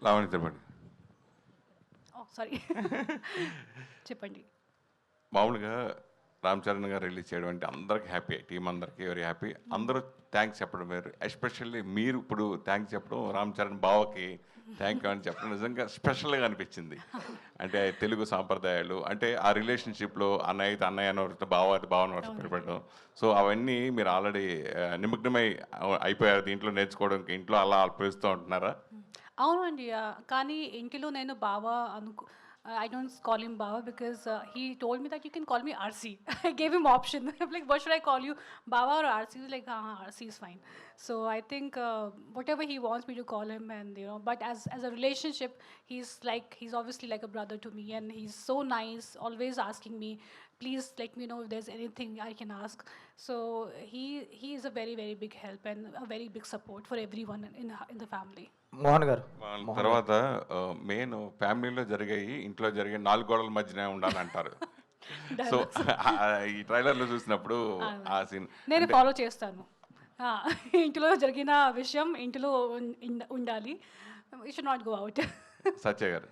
లావణ్య చెప్పండి. సారీ చెప్పండి. మామూలుగా రామ్ చరణ్ గారు రిలీజ్ చేయడం అంటే అందరికి హ్యాపీ, టీం అందరికీ వెరీ హ్యాపీ. అందరూ థ్యాంక్స్ చెప్పడం వేరు, ఎస్పెషల్లీ మీరు ఇప్పుడు థ్యాంక్స్ చెప్పడం, రామ్ చరణ్ బావకి థ్యాంక్ యూ అని చెప్పడం నిజంగా స్పెషల్గా అనిపించింది. అంటే తెలుగు సాంప్రదాయాలు, అంటే ఆ రిలేషన్షిప్లో అన్నయ్య అయితే అన్నయ్య అనవరతో, బావ అయితే బావని పెట్టడం. సో అవన్నీ మీరు ఆల్రెడీ నిమగ్నమై అయిపోయారు దీంట్లో, నేర్చుకోవడానికి ఇంట్లో అలా పిలుస్తూ ఉంటున్నారా? అవునండి. కానీ ఇంటిలో నేను బావ I don't call him Baba because he told me that you can call me RC. I gave him option. I'm like, what should I call you, Baba or RC? He's like, RC is fine. So I think whatever he wants me to call him, and but as a relationship, he's obviously like a brother to me, and he's so nice, always asking me, please let me know if there's anything I can ask. So he is a very very big help and a very big support for everyone in the family. Mohan గారు తర్వాత main ఫ్యామిలీలో జరిగాయి, ఇంట్లో జరిగే 4 గోడల మధ్యనే ఉండాలంటారు. So ఈ ట్రైలర్లో చూసినప్పుడు ఆ సీన్ నేను ఫాలో చేస్తాను. ఇంటిలో జరిగిన విషయం ఇంటిలో ఉండాలి. It should not go out. Satya గారు